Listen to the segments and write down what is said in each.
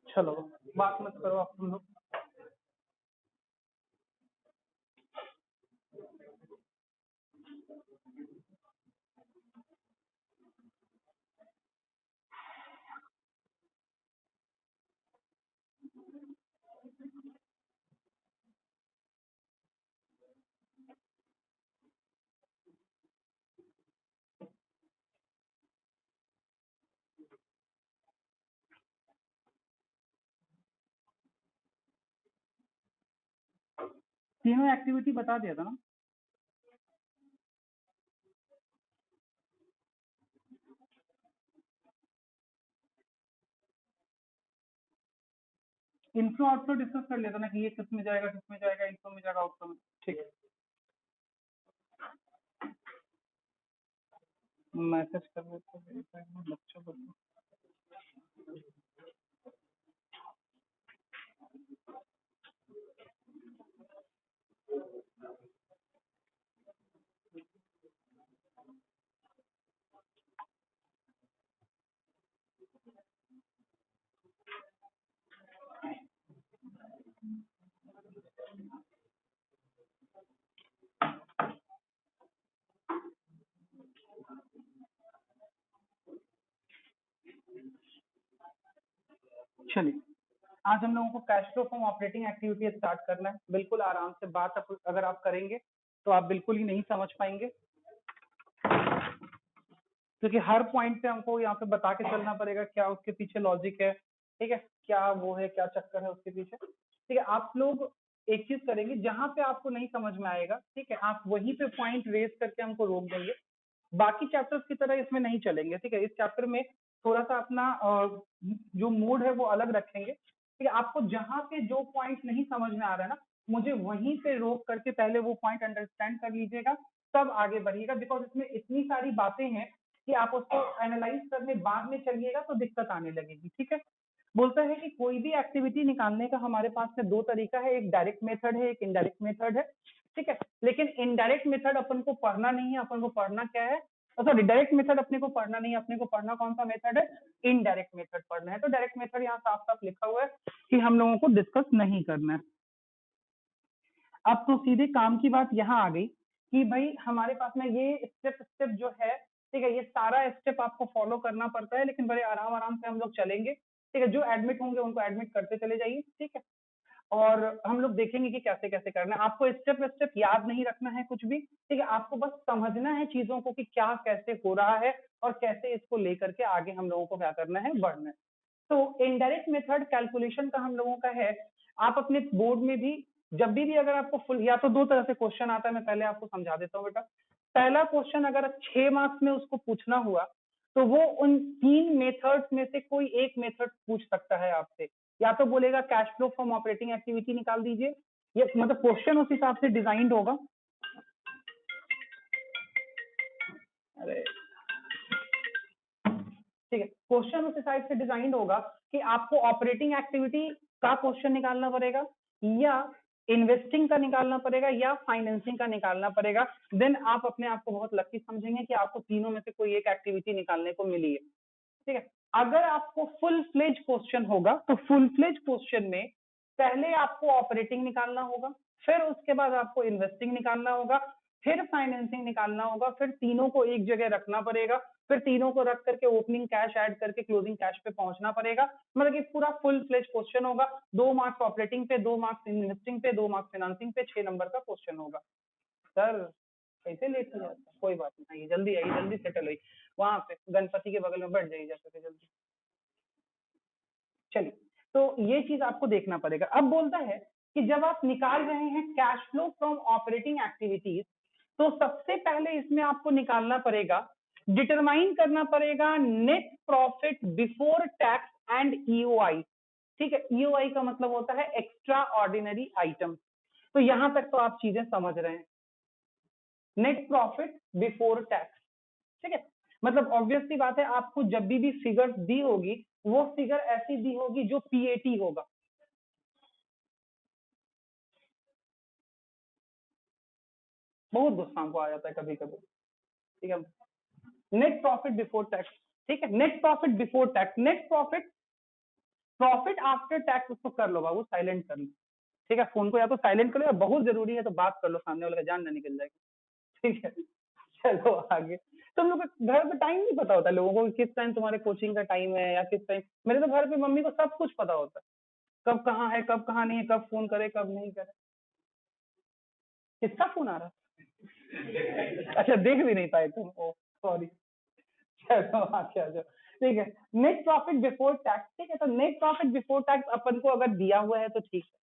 चलो बात मत करो आप तुम लोग। तीनों एक्टिविटी बता दिया था ना। इनफ्लो आउटफ्लो डिस्कस कर लेता ना कि ये किस में जाएगा, किस में जाएगा, इनफ्लो में जाएगा, आउटफ्लो में। ठीक है, मैसेज कर देते बच्चों को। चलिए, आज हम लोगों को cash flow from operating activity start करना है। बिल्कुल आराम से बात अगर आप करेंगे तो आप बिल्कुल ही नहीं समझ पाएंगे, क्योंकि हर पॉइंट पे हमको यहाँ पे बता के चलना पड़ेगा क्या उसके पीछे लॉजिक है। ठीक है, क्या वो है, क्या चक्कर है उसके पीछे। ठीक है, आप लोग एक चीज करेंगे, जहां पे आपको नहीं समझ में आएगा, ठीक है, आप वहीं पे पॉइंट रेज करके हमको रोक देंगे। बाकी चैप्टर्स की तरह इसमें नहीं चलेंगे। ठीक है, इस चैप्टर में थोड़ा सा अपना जो मूड है वो अलग रखेंगे। ठीक है, आपको जहां पे जो पॉइंट नहीं समझ में आ रहा है ना, मुझे वहीं पे रोक करके पहले वो पॉइंट अंडरस्टैंड कर लीजिएगा, तब आगे बढ़िएगा। बिकॉज इसमें इतनी सारी बातें हैं कि आप उसको एनालाइज करने बाद में चलिएगा तो दिक्कत आने लगेगी। ठीक है, बोलता है कि कोई भी एक्टिविटी निकालने का हमारे पास में दो तरीका है, एक डायरेक्ट मेथड है, एक इनडायरेक्ट मेथड है। ठीक है, लेकिन इनडायरेक्ट मेथड अपन को पढ़ना नहीं है, अपन को पढ़ना क्या है, सॉरी डायरेक्ट मेथड अपने को पढ़ना नहीं है, अपने को पढ़ना कौन सा मेथड है, इनडायरेक्ट मेथड पढ़ना है। तो डायरेक्ट मेथड यहाँ साफ साफ लिखा हुआ है कि हम लोगों को डिस्कस नहीं करना है। अब तो सीधे काम की बात यहाँ आ गई कि भाई हमारे पास में ये स्टेप स्टेप जो है, ठीक है, ये सारा स्टेप आपको फॉलो करना पड़ता है, लेकिन बड़े आराम आराम से हम लोग चलेंगे। ठीक है, जो एडमिट होंगे उनको एडमिट करते चले जाइए। ठीक है, और हम लोग देखेंगे कि कैसे कैसे करना है। आपको स्टेप स्टेप याद नहीं रखना है कुछ भी। ठीक है, आपको बस समझना है चीजों को कि क्या कैसे हो रहा है और कैसे इसको लेकर के आगे हम लोगों को क्या करना है, बढ़ना है। तो इनडायरेक्ट मेथड कैलकुलेशन का हम लोगों का है, आप अपने बोर्ड में भी जब भी अगर आपको फुल, या तो दो तरह से क्वेश्चन आता है, मैं पहले आपको समझा देता हूँ बेटा। पहला क्वेश्चन अगर 6 मार्क्स में उसको पूछना हुआ तो वो उन 3 मेथड्स में से कोई एक मेथड पूछ सकता है आपसे। या तो बोलेगा cash flow from operating activity निकाल दीजिए, ये मतलब क्वेश्चन उस हिसाब से डिजाइंड होगा। अरे ठीक है, क्वेश्चन उस हिसाब से डिजाइंड होगा कि आपको ऑपरेटिंग एक्टिविटी का क्वेश्चन निकालना पड़ेगा, या इन्वेस्टिंग का निकालना पड़ेगा, या फाइनेंसिंग का निकालना पड़ेगा। देन आप अपने आप को बहुत लकी समझेंगे कि आपको तीनों में से कोई एक एक्टिविटी निकालने को मिली है। ठीक है, अगर आपको फुल फ्लेज क्वेश्चन होगा तो फुल फ्लेज क्वेश्चन में पहले आपको ऑपरेटिंग निकालना होगा, फिर उसके बाद आपको इन्वेस्टिंग निकालना होगा, फिर फाइनेंसिंग निकालना होगा, फिर तीनों को एक जगह रखना पड़ेगा, फिर तीनों को रख करके ओपनिंग कैश ऐड करके क्लोजिंग कैश पे पहुंचना पड़ेगा। मतलब कि पूरा फुल फ्लेज क्वेश्चन होगा। 2 मार्क्स ऑपरेटिंग पे, 2 मार्क्स इन्वेस्टिंग पे, 2 मार्क्स फाइनेंसिंग पे, 6 नंबर का क्वेश्चन होगा। सर कैसे लेट हो जाता है, कोई बात नहीं, जल्दी आई, जल्दी सेटल हुई, वहां पे गणपति के बगल में बैठ जाइए जाकर जल्दी। चलिए, तो ये चीज आपको देखना पड़ेगा। अब बोलता है कि जब आप निकाल रहे हैं cash flow from operating activities, तो सबसे पहले इसमें आपको निकालना पड़ेगा, डिटरमाइन करना पड़ेगा net profit before tax and EOI. ठीक है, ईओआई का मतलब होता है एक्स्ट्रा ऑर्डिनरी आइटम। तो यहां तक तो आप चीजें समझ रहे हैं, नेट प्रॉफिट बिफोर टैक्स। ठीक है, मतलब ऑब्वियस सी बात है, आपको जब भी फिगर दी होगी वो फिगर ऐसी दी होगी जो पीएटी होगा। बहुत गुस्सा हमको आ जाता है कभी कभी। ठीक है, नेट प्रॉफिट बिफोर टैक्स। ठीक है। Net profit before tax, net profit, profit after tax उसको कर लो बाबू, साइलेंट कर लो, ठीक है। फोन को या तो साइलेंट कर लो या बहुत जरूरी है तो बात कर लो, सामने वाले का जान ना निकल जाएगा, ठीक है। चलो आगे। तुम लोग को घर पे टाइम नहीं पता होता लोगों को कि किस टाइम तुम्हारे कोचिंग का टाइम है या किस टाइम, मेरे तो घर पे मम्मी को सब कुछ पता होता है, कब कहाँ है कब कहाँ नहीं है, कब फोन करे कब नहीं करे। किसका फोन आ रहा है? अच्छा देख भी नहीं पाए तुम, ओ सॉरी। चलो आगे आ जाओ, ठीक है। नेट प्रॉफिट बिफोर टैक्स, ठीक है। तो नेट प्रॉफिट बिफोर टैक्स अपन को अगर दिया हुआ है तो ठीक है,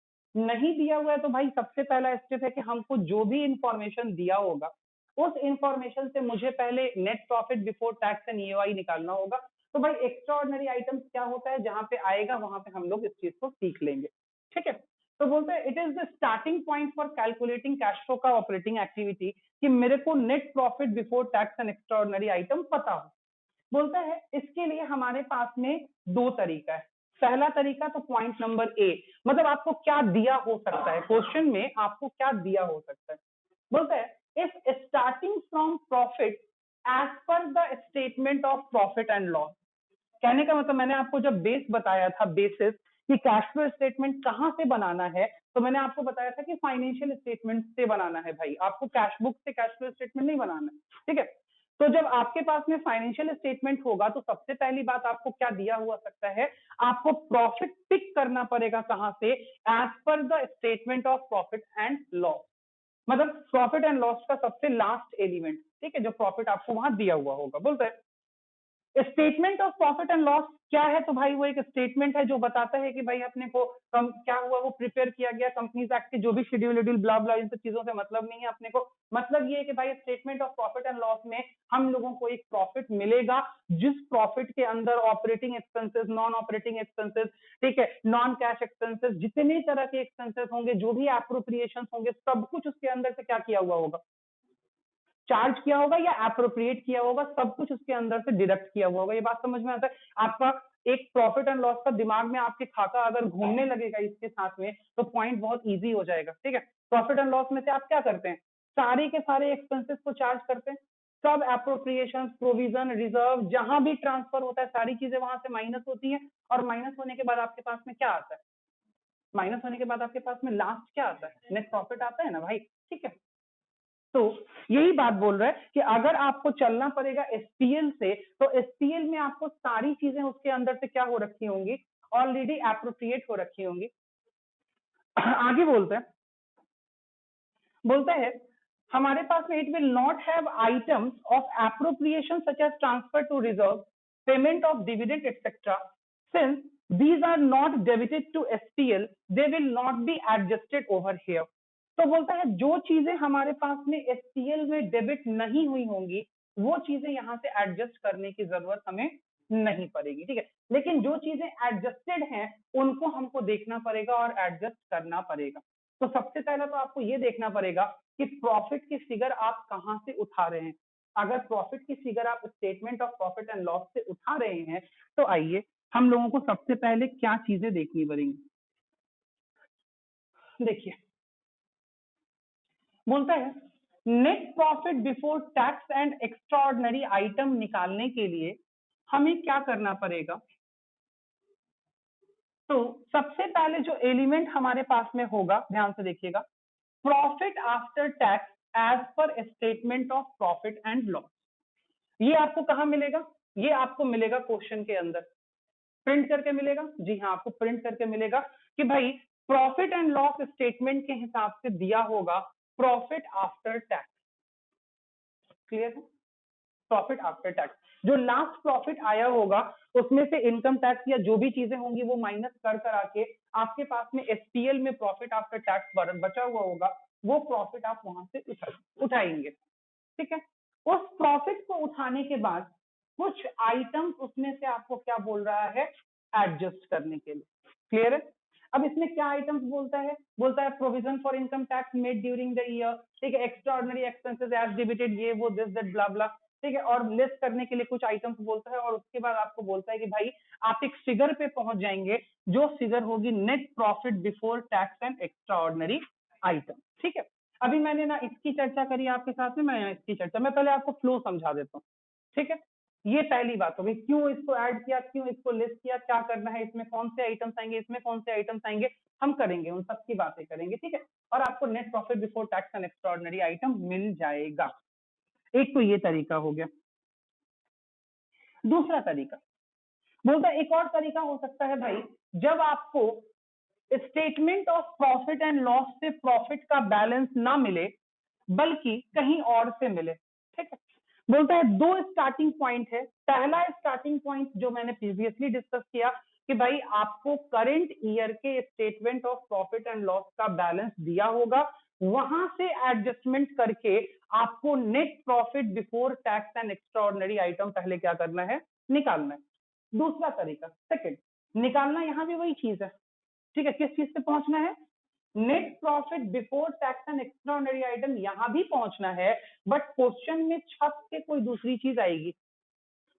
नहीं दिया हुआ है तो भाई सबसे पहला स्टेप है कि हमको जो भी इंफॉर्मेशन दिया होगा उस इंफॉर्मेशन से मुझे पहले net profit before tax and EOI निकालना होगा। तो भाई एक्स्ट्रा ऑर्डिनरी आइटम्स क्या होता है, जहां पे आएगा वहां पे हम लोग इस चीज को सीख लेंगे, ठीक है। तो बोलते हैं it is the starting point for calculating cash flow का ऑपरेटिंग एक्टिविटी, कि मेरे को net profit before tax and extra ordinary item पता हो। बोलता है इसके लिए हमारे पास में दो तरीका है। पहला तरीका तो पॉइंट नंबर ए, मतलब आपको क्या दिया हो सकता है, क्वेश्चन में आपको क्या दिया हो सकता है। बोलता है if starting from profit as per the statement of profit and loss. कहने का मतलब मैंने आपको जब बेस बताया था, बेसिस कि कैश फ्लो स्टेटमेंट कहां से बनाना है, तो मैंने आपको बताया था कि फाइनेंशियल स्टेटमेंट से बनाना है भाई, आपको कैश बुक से कैश फ्लो स्टेटमेंट नहीं बनाना है, ठीक है। तो जब आपके पास में फाइनेंशियल स्टेटमेंट होगा तो सबसे पहली बात आपको क्या दिया हुआ सकता है, आपको प्रॉफिट पिक करना पड़ेगा कहां से, as per the statement of profit and loss, मतलब प्रॉफिट एंड लॉस का सबसे लास्ट एलिमेंट, ठीक है, जो प्रॉफिट आपको वहां दिया हुआ होगा। बोलते हैं statement of profit and loss क्या है, तो भाई वो एक स्टेटमेंट है जो बताता है कि भाई अपने को क्या हुआ, वो प्रिपेयर किया गया कंपनीज एक्ट के जो भी शेड्यूल वेड्यूल ब्ला ब्ला, इन सब चीजों से मतलब नहीं है अपने को। मतलब ये है कि भाई statement of profit and loss में हम लोगों को एक प्रॉफिट मिलेगा, जिस प्रॉफिट के अंदर operating expenses, non operating expenses, ठीक है, नॉन कैश एक्सपेंसेस, जितने तरह के एक्सपेंसेस होंगे, जो भी एप्रोप्रिएशन होंगे, सब कुछ उसके अंदर से क्या किया हुआ होगा, चार्ज किया होगा या अप्रोप्रिएट किया होगा, सब कुछ उसके अंदर से डिडक्ट किया हुआ होगा। ये बात समझ में आता है आपका। एक प्रॉफिट एंड लॉस का दिमाग में आपके खाता अगर घूमने लगेगा इसके साथ में, तो पॉइंट बहुत इजी हो जाएगा, ठीक है। प्रॉफिट एंड लॉस में से आप क्या करते हैं, सारे के सारे एक्सपेंसेस को चार्ज करते हैं, सब अप्रोप्रिएशन, प्रोविजन, रिजर्व, जहां भी ट्रांसफर होता है सारी चीजें वहां से माइनस होती है, और माइनस होने के बाद आपके पास में क्या आता है, माइनस होने के बाद आपके पास में लास्ट क्या आता है, नेट प्रॉफिट आता है ना भाई, ठीक है। तो यही बात बोल रहा है कि अगर आपको चलना पड़ेगा एसपीएल से, तो एसपीएल में आपको सारी चीजें उसके अंदर से क्या हो रखी होंगी, ऑलरेडी एप्रोप्रिएट हो रखी होंगी। आगे बोलता है हमारे पास में it will not have items of appropriation such as transfer to reserve, payment of dividend etcetera, since these are not debited to SPL, they will not be adjusted over here। तो बोलता है जो चीजें हमारे पास में एसपीएल में debit नहीं हुई होंगी वो चीजें यहां से एडजस्ट करने की जरूरत हमें नहीं पड़ेगी, ठीक है। लेकिन जो चीजें एडजस्टेड हैं उनको हमको देखना पड़ेगा और एडजस्ट करना पड़ेगा। तो सबसे पहला तो आपको ये देखना पड़ेगा कि प्रॉफिट की फिगर आप कहां से उठा रहे हैं। अगर प्रॉफिट की फिगर आप statement of profit and loss से उठा रहे हैं, तो आइए हम लोगों को सबसे पहले क्या चीजें देखनी पड़ेंगी। देखिए बोलता है net profit before tax and extra ordinary item निकालने के लिए हमें क्या करना पड़ेगा। तो सबसे पहले जो एलिमेंट हमारे पास में होगा, ध्यान से देखिएगा, profit after tax as per statement of profit and loss. ये आपको कहां मिलेगा, ये आपको मिलेगा क्वेश्चन के अंदर, प्रिंट करके मिलेगा, जी हाँ आपको प्रिंट करके मिलेगा कि भाई प्रॉफिट एंड लॉस स्टेटमेंट के हिसाब से दिया होगा प्रॉफिट आफ्टर टैक्स। क्लियर है, प्रॉफिट आफ्टर टैक्स, जो लास्ट प्रॉफिट आया होगा उसमें से इनकम टैक्स या जो भी चीजें होंगी वो माइनस कर कर आके आपके पास में एसपीएल में प्रॉफिट आफ्टर टैक्स बचा हुआ होगा, वो प्रॉफिट आप वहां से उठाएंगे, ठीक है। उस प्रॉफिट को उठाने के बाद कुछ आइटम्स उसमें से आपको क्या बोल रहा है, एडजस्ट करने के लिए। क्लियर है, अब इसमें क्या आइटम्स बोलता है provision for income tax made during the year, ठीक है, extraordinary expenses as debited, ये वो दिस दैट ब्ला ब्ला, ठीक है, और लेस करने के लिए कुछ आइटम्स बोलता है, और उसके बाद आपको बोलता है कि भाई आप एक फिगर पे पहुंच जाएंगे जो फिगर होगी net profit before tax and extra ordinary item, ठीक है। अभी मैंने ना इसकी चर्चा करी आपके साथ में, मैं इसकी चर्चा, मैं पहले आपको फ्लो समझा देता हूँ, ठीक है। ये पहली बात हो गई, क्यों इसको ऐड किया, क्यों इसको लिस्ट किया, क्या करना है, इसमें कौन से आइटम्स आएंगे, इसमें कौन से आइटम्स आएंगे, हम करेंगे, उन सब की बातें करेंगे, ठीक है। और आपको net profit before tax and extraordinary item मिल जाएगा। एक तो ये तरीका हो गया। दूसरा तरीका बोलता है, एक और तरीका हो सकता है भाई, जब आपको statement of profit and loss से प्रॉफिट का बैलेंस ना मिले बल्कि कहीं और से मिले, ठीक है। बोलता है दो स्टार्टिंग पॉइंट है। पहला स्टार्टिंग पॉइंट जो मैंने प्रीवियसली डिस्कस किया कि भाई आपको करंट ईयर के statement of profit and loss का बैलेंस दिया होगा, वहां से एडजस्टमेंट करके आपको net profit before tax and extraordinary item पहले क्या करना है, निकालना है। दूसरा तरीका सेकंड, निकालना यहां भी वही चीज है, ठीक है। किस चीज से पहुंचना है, net profit before tax and extraordinary item यहां भी पहुंचना है, बट क्वेश्चन में छप के कोई दूसरी चीज आएगी।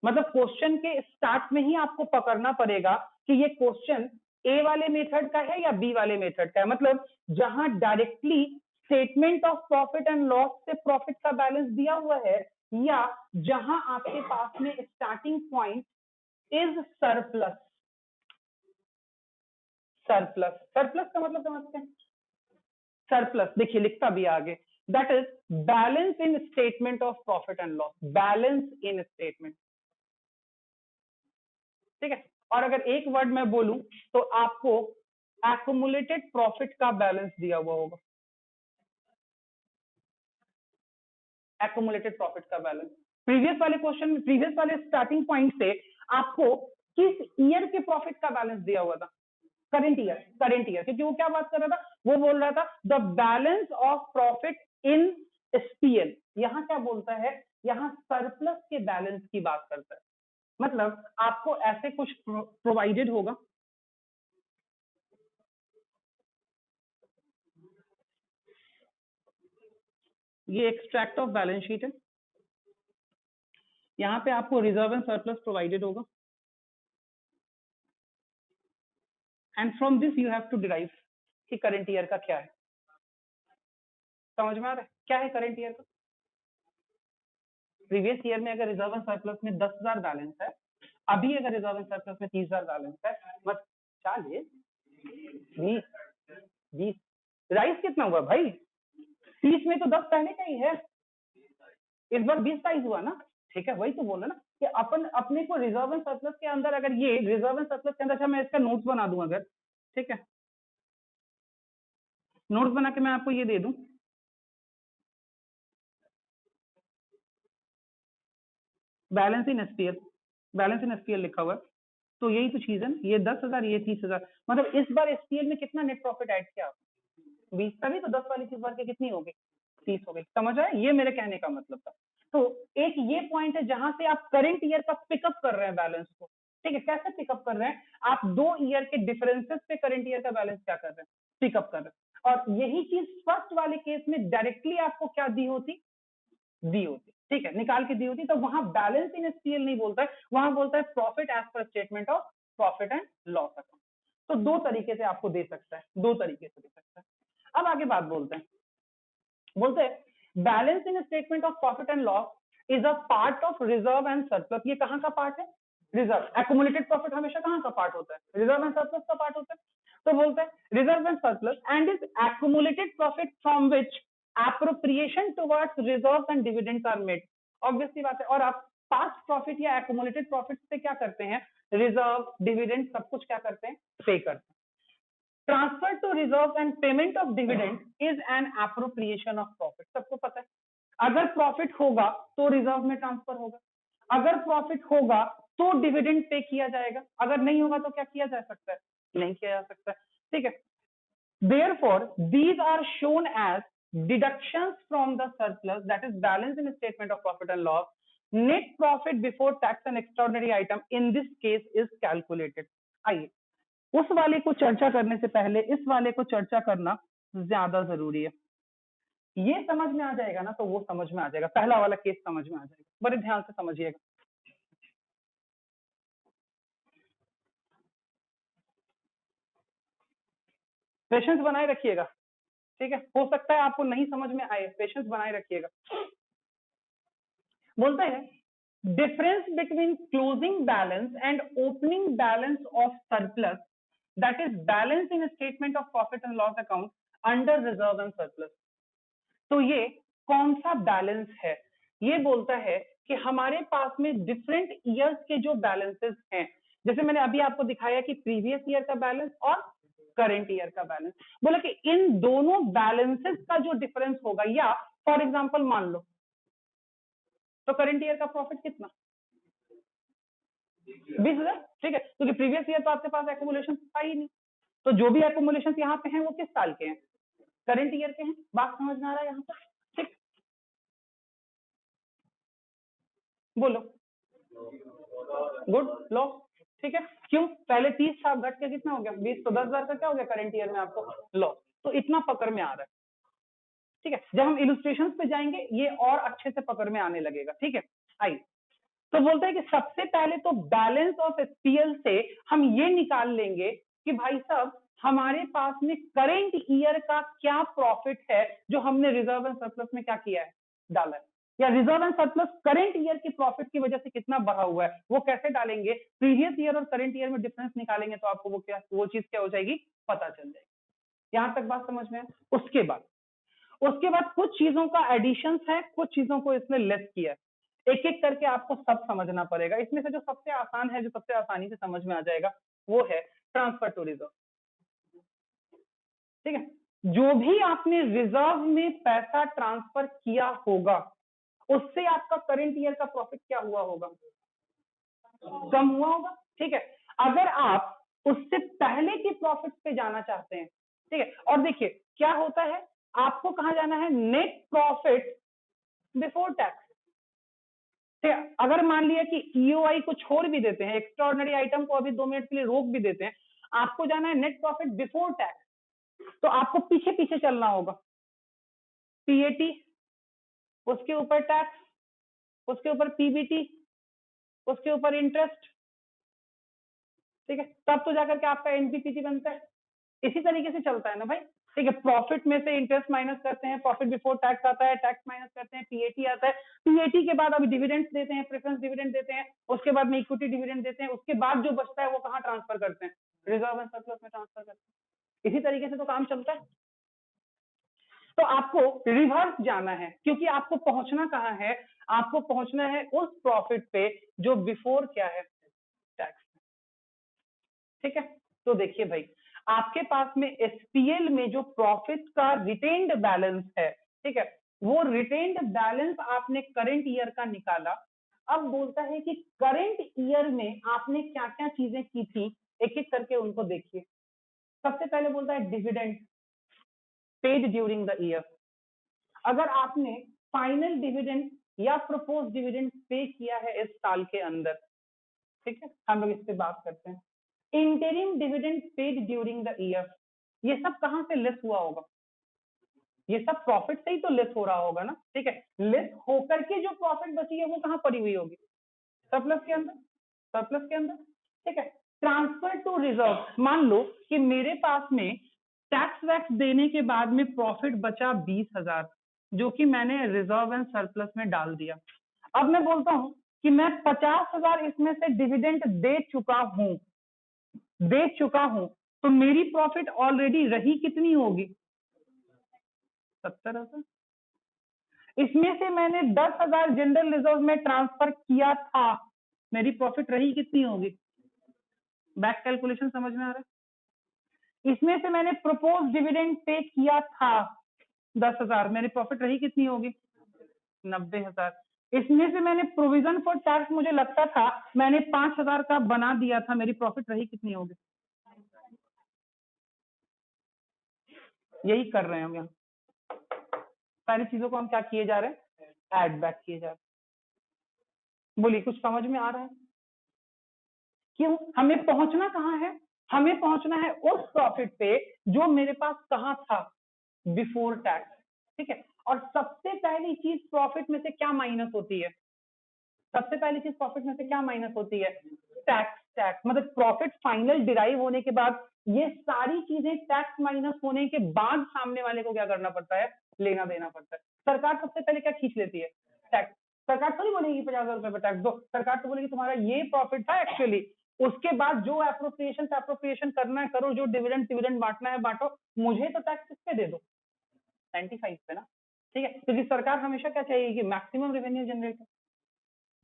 मतलब क्वेश्चन के स्टार्ट में ही आपको पकड़ना पड़ेगा कि ये क्वेश्चन ए वाले मेथड का है या बी वाले मेथड का है। मतलब जहां directly statement of profit and loss से प्रॉफिट का बैलेंस दिया हुआ है, या जहां आपके पास में starting point is surplus. Surplus, surplus का मतलब समझते हैं, सरप्लस देखिए लिखता भी आगे, that is balance in statement of profit and loss, balance in statement, ठीक है। और अगर एक वर्ड में बोलूं तो आपको एक्युमुलेटेड प्रॉफिट का बैलेंस दिया हुआ होगा, एक्युमुलेटेड प्रॉफिट का बैलेंस। प्रीवियस वाले क्वेश्चन में, प्रीवियस वाले स्टार्टिंग पॉइंट से आपको किस ईयर के प्रॉफिट का बैलेंस दिया हुआ था, करंट ईयर, करंट ईयर, क्योंकि वो क्या बात कर रहा था, वो बोल रहा था the balance of profit in SPL. यहां क्या बोलता है, यहां सरप्लस के बैलेंस की बात करता है। मतलब आपको ऐसे कुछ प्रोवाइडेड होगा, ये एक्सट्रैक्ट ऑफ बैलेंस शीट है, यहां पे आपको रिजर्व एंड सरप्लस प्रोवाइडेड होगा, and from this you have to derive कि करंट ईयर का क्या है। समझ में आ रहा है क्या है करंट ईयर का। प्रीवियस ईयर में अगर रिजर्व एंड सरप्लस में 10,000 बैलेंस है, अभी अगर रिजर्व एंड सरप्लस में 30,000 बैलेंस है, बस 40 20 20 राइस कितना हुआ भाई, 30 में तो 10 पहले का ही है, इस बार 20 राइस हुआ ना, ठीक है। वही तो बोला ना कि अपन अपने को रिजर्व एंड सरप्लस के अंदर, अगर ये रिजर्व एंड सरप्लस के अंदर, अच्छा मैं इसका नोट्स बना दूं अगर, ठीक है, नोट्स बना के मैं आपको ये दे दूं, बैलेंस इन एसपीएल, बैलेंस इन एसपीएल लिखा हुआ है, तो यही तो चीज है ना, ये 10,000 ये 30,000, मतलब इस बार एसपीएल में कितना नेट प्रॉफिट ऐड किया आपने, 20, तभी तो 10 वाली चीज बार के कितनी हो गई, 30 हो गई। समझ आया, ये मेरे कहने का मतलब था। तो एक ये पॉइंट है जहां से आप करंट ईयर का पिकअप कर रहे हैं बैलेंस को, ठीक है। कैसे पिकअप कर रहे हैं, आप 2 ईयर के डिफरेंसेस पे करंट ईयर का बैलेंस क्या कर रहे हैं, पिकअप कर रहे हैं। और यही चीज फर्स्ट वाले केस में डायरेक्टली आपको क्या दी होती, दी होती, ठीक है, निकाल के दी होती, तो वहां बैलेंस इन एसपीएल नहीं बोलता है, वहां बोलता है profit as per statement of profit and loss account. तो दो तरीके से आपको दे सकता है, दो तरीके से दे सकता है। अब आगे बात बोलते हैं, बोलते हैं balance in statement of profit and loss is a part of reserve and surplus. ये कहां का पार्ट है, रिजर्व। एक्युमुलेटेड प्रॉफिट हमेशा कहां का पार्ट होता है, रिजर्व एंड सरप्लस का पार्ट होता है। तो बोलते हैं reserve and surplus and is accumulated profit from which appropriation towards reserve and dividends are made. Obviously बात है। और आप पास्ट प्रॉफिट या एक्युमुलेटेड प्रॉफिट से क्या करते हैं, रिजर्व डिविडेंड सब कुछ क्या करते हैं, पे करते हैं। Transfer to reserve and payment of dividend is an appropriation of profit. सबको पता है, अगर प्रॉफिट होगा तो रिजर्व में ट्रांसफर होगा, अगर प्रॉफिट होगा तो डिविडेंड पे किया जाएगा, अगर नहीं होगा तो क्या किया जा सकता है, नहीं किया जा सकता है, ठीक है। Therefore, these are shown as deductions from the surplus, that is balance in statement of profit and loss. Net profit before tax and extraordinary item in this case is calculated. आइए उस वाले को चर्चा करने से पहले इस वाले को चर्चा करना ज्यादा जरूरी है। ये समझ में आ जाएगा ना तो वो समझ में आ जाएगा, पहला वाला केस समझ में आ जाएगा, बड़े ध्यान से समझिएगा। पेशेंस बनाए रखिएगा, ठीक है। हो सकता है आपको नहीं समझ में आए, पेशेंस बनाए रखिएगा। बोलते हैं difference between closing balance and opening balance of surplus, that is balance in a statement of profit and loss account under reserve and surplus। तो ये कौन सा बैलेंस है? ये बोलता है कि हमारे पास में डिफरेंट ईयर्स के जो बैलेंसेस हैं, जैसे मैंने अभी आपको दिखाया कि प्रीवियस ईयर का बैलेंस और करंट ईयर का बैलेंस, बोला कि इन दोनों बैलेंसेस का जो डिफरेंस होगा, या फॉर एग्जांपल मान लो तो करंट ईयर का प्रॉफिट कितना 20,000, ठीक है, क्योंकि प्रीवियस ईयर तो आपके पास एक्यूमुलेशन था ही नहीं, तो जो भी एक्यूमुलेशन यहाँ पे हैं वो किस साल के हैं? करंट ईयर के हैं। बात समझ में आ रहा है यहाँ पर? ठीक, बोलो। गुड, लो, ठीक है। क्यों? पहले 30 था, घट के कितना हो गया 20, तो 10,000 का क्या हो गया करंट ईयर में आपको लॉस। तो इतना पकड़ में आ रहा है, ठीक है। जब हम इलस्ट्रेशंस पे जाएंगे ये और अच्छे से पकड़ में आने लगेगा, ठीक है। आइए, तो बोलते हैं कि सबसे पहले तो बैलेंस ऑफ एसपीएल से हम ये निकाल लेंगे कि भाई साहब हमारे पास में करेंट ईयर का क्या प्रॉफिट है जो हमने रिजर्व एंड सरप्लस में क्या किया है, डाला है, या reserve and surplus current year की प्रॉफिट की वजह से कितना बढ़ा हुआ है, वो कैसे डालेंगे? प्रीवियस ईयर और करेंट ईयर में डिफरेंस निकालेंगे तो आपको वो चीज क्या हो जाएगी, पता चल जाएगी। यहां तक बात समझ में है? उसके बाद कुछ चीजों का एडिशन है, कुछ चीजों को इसने लेस किया है, एक एक करके आपको सब समझना पड़ेगा। इसमें से जो सबसे आसान है, जो सबसे आसानी से समझ में आ जाएगा, वो है ट्रांसफर टू रिजर्व, ठीक है। जो भी आपने रिजर्व में पैसा ट्रांसफर किया होगा उससे आपका करंट ईयर का प्रॉफिट क्या हुआ होगा, कम हुआ होगा, ठीक है। अगर आप उससे पहले के प्रॉफिट पे जाना चाहते हैं, ठीक है, और देखिए क्या होता है, आपको कहां जाना है, नेट प्रॉफिट बिफोर टैक्स। अगर मान लिया कि ईओआई को छोड़ भी देते हैं, एक्स्ट्राऑर्डिनरी आइटम को अभी 2 मिनट के लिए रोक भी देते हैं, आपको जाना है नेट प्रॉफिट बिफोर टैक्स, तो आपको पीछे पीछे चलना होगा। पीएटी, उसके ऊपर टैक्स, उसके ऊपर पीबीटी, उसके ऊपर इंटरेस्ट, ठीक है, तब तो जाकर के आपका एनपीपीटी बनता है। इसी तरीके से चलता है ना भाई, ठीक है। प्रॉफिट में से इंटरेस्ट माइनस करते हैं, प्रॉफिट बिफोर टैक्स आता है, टैक्स माइनस करते हैं, पीएटी आता है, पीएटी के बाद अभी डिविडेंड्स देते हैं, प्रेफरेंस डिविडेंड देते हैं, उसके बाद में इक्विटी डिविडेंड देते हैं, उसके बाद जो बचता है वो कहाँ ट्रांसफर करते हैं, रिजर्व एंड सरप्लस में ट्रांसफर करते हैं। इसी तरीके से तो काम चलता है। तो आपको रिवर्स जाना है, क्योंकि आपको पहुंचना कहाँ है, आपको पहुंचना है उस प्रॉफिट पे जो बिफोर क्या है, टैक्स, ठीक है। तो देखिए भाई, आपके पास में एसपीएल में जो प्रॉफिट का रिटेन्ड बैलेंस है, ठीक है, वो रिटेन्ड बैलेंस आपने करंट ईयर का निकाला। अब बोलता है कि करंट ईयर में आपने क्या क्या चीजें की थी, एक एक करके उनको देखिए। सबसे पहले बोलता है dividend paid during the year. अगर आपने फाइनल डिविडेंड या प्रपोज डिविडेंड पे किया है इस साल के अंदर, ठीक है, हम लोग इस पे बात करते हैं। Interim dividend paid during the year, ये सब कहां से लेस हुआ होगा, ये सब प्रॉफिट से ही तो लेस हो रहा होगा ना, ठीक है। लेस होकर के जो प्रॉफिट बची है वो कहां पड़ी हुई होगी, सरप्लस के अंदर, सरप्लस के अंदर, ठीक है। ट्रांसफर टू रिजर्व, मान लो कि मेरे पास में टैक्स वैक्स देने के बाद में प्रॉफिट बचा 20,000, जो कि मैंने रिजर्व एंड सरप्लस में डाल दिया। अब मैं बोलता हूं कि मैं 50,000 इसमें से डिविडेंड दे चुका हूं, तो मेरी प्रॉफिट ऑलरेडी रही कितनी होगी, 70,000। इसमें से मैंने 10,000 जनरल रिजर्व में ट्रांसफर किया था, मेरी प्रॉफिट रही कितनी होगी, बैक कैलकुलेशन समझ में आ रहा है। इसमें से मैंने प्रपोज डिविडेंड पे किया था 10,000, मेरी प्रॉफिट रही कितनी होगी, 90,000। इसमें से मैंने प्रोविजन फॉर टैक्स, मुझे लगता था मैंने 5,000 का बना दिया था, मेरी प्रॉफिट रही कितनी होगी, यही कर रहे हैं हम यहाँ, सारी चीजों को हम क्या किए जा रहे हैं, ऐड बैक किए जा रहे हैं। बोलिए कुछ समझ में आ रहा है? क्यों, हमें पहुंचना कहाँ है, हमें पहुंचना है उस प्रॉफिट पे जो मेरे पास कहाँ था, बिफोर टैक्स, ठीक है। और सबसे पहली चीज प्रॉफिट में से क्या माइनस होती है, सबसे पहली चीज प्रॉफिट में से क्या माइनस होती है, टैक्स। टैक्स मतलब प्रॉफिट फाइनल डिराइव होने के बाद ये सारी चीजें टैक्स माइनस होने के बाद सामने वाले को क्या करना पड़ता है, लेना देना पड़ता है। सरकार सबसे पहले क्या खींच लेती है, टैक्स। सरकार थोड़ी बोलेगी 50,000 रुपए पर टैक्स दो, सरकार तो बोलेगी तुम्हारा ये प्रॉफिट था एक्चुअली, उसके बाद जो एप्रोप्रिएशन करना है करो, जो डिविडेंड बांटना है बांटो, मुझे तो टैक्स किस पे दे दो, 95 पे ना। ठीक है, क्योंकि सरकार हमेशा क्या चाहिए कि मैक्सिमम रेवेन्यू जनरेट हो।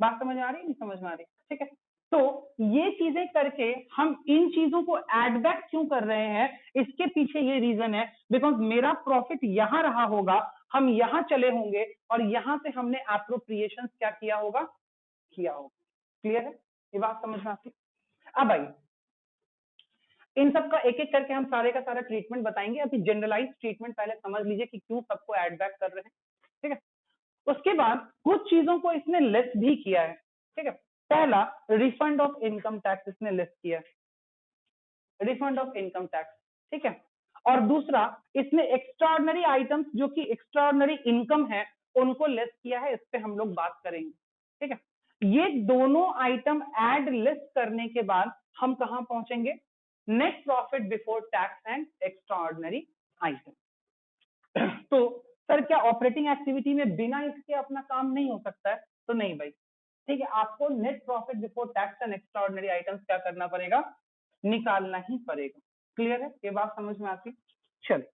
बात समझ में आ रही है, नहीं समझ में आ रही? ठीक है, तो ये चीजें करके हम इन चीजों को एड बैक क्यों कर रहे हैं, इसके पीछे ये रीजन है, बिकॉज मेरा प्रॉफिट यहां रहा होगा, हम यहां चले होंगे और यहां से हमने एप्रोप्रिएशन क्या किया होगा, किया होगा। क्लियर है, ये बात समझ में आती? अब आई इन सब का एक एक करके हम सारे का सारा ट्रीटमेंट बताएंगे। अभी जनरलाइज ट्रीटमेंट पहले समझ लीजिए कि क्यों सबको एड बैक कर रहे हैं। ठीक है, उसके बाद कुछ चीजों को इसने लेस भी किया है। ठीक है, पहला रिफंड ऑफ इनकम टैक्स इसने लेस किया है, रिफंड ऑफ इनकम टैक्स। ठीक है, और दूसरा इसने एक्स्ट्राऑर्डिनरी आइटम्स जो कि एक्स्ट्राऑर्डिनरी इनकम है उनको लेस किया है, इस पे हम लोग बात करेंगे। ठीक है, ये दोनों आइटम ऐड लेस करने के बाद हम कहां पहुंचेंगे, net profit before tax and extraordinary item. तो सर क्या ऑपरेटिंग एक्टिविटी में बिना इसके अपना काम नहीं हो सकता है, तो नहीं भाई। ठीक है, आपको net profit before tax and extraordinary items क्या करना पड़ेगा, निकालना ही पड़ेगा। क्लियर है, ये बात समझ में आती? चलिए,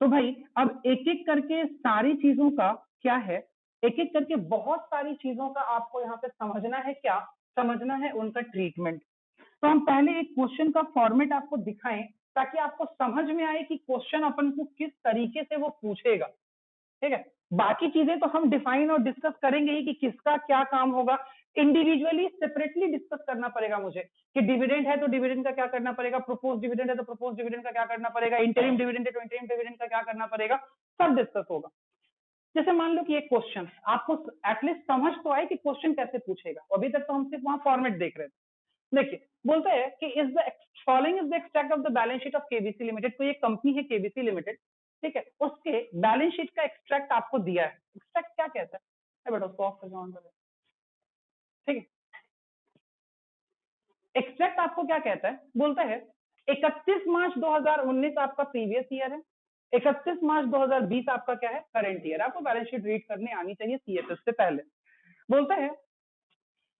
तो भाई अब एक एक करके सारी चीजों का क्या है, एक एक करके बहुत सारी चीजों का आपको यहाँ पे समझना है, क्या समझना है, उनका ट्रीटमेंट। तो हम पहले एक क्वेश्चन का फॉर्मेट आपको दिखाएं ताकि आपको समझ में आए कि क्वेश्चन अपन को किस तरीके से वो पूछेगा। ठीक है, बाकी चीजें तो हम डिफाइन और डिस्कस करेंगे ही कि किसका क्या काम होगा, इंडिविजुअली सेपरेटली डिस्कस करना पड़ेगा मुझे कि डिविडेंड है तो डिविडेंड का क्या करना पड़ेगा, प्रोपोज डिविडेंड है तो प्रोपोज डिविडेंड का क्या करना पड़ेगा, इंटरिम डिविडेंड है तो इंटरिम डिविडेंड का क्या करना पड़ेगा, सब डिस्कस होगा। जैसे मान लो कि एक क्वेश्चन आपको एटलीस्ट समझ तो आए कि क्वेश्चन कैसे पूछेगा, अभी तक तो हम सिर्फ वहां फॉर्मेट देख रहे थे। देखिए, बोलते हैं कि is the following is the extract of the balance sheet of KBC limited. कोई एक कंपनी है केबीसी लिमिटेड, ठीक है, उसके बैलेंस शीट का एक्सट्रैक्ट आपको दिया है। एक्सट्रैक्ट क्या कहता है बेटा, उसको ऑफ कर जाओ। ठीक है, एक्सट्रैक्ट आपको क्या कहता है, बोलता है 31 मार्च 2019 आपका प्रीवियस ईयर है, 31 मार्च 2020 आपका क्या है, करंट ईयर। आपको बैलेंस शीट रीड करने आनी चाहिए सीएसएस से पहले। बोलता है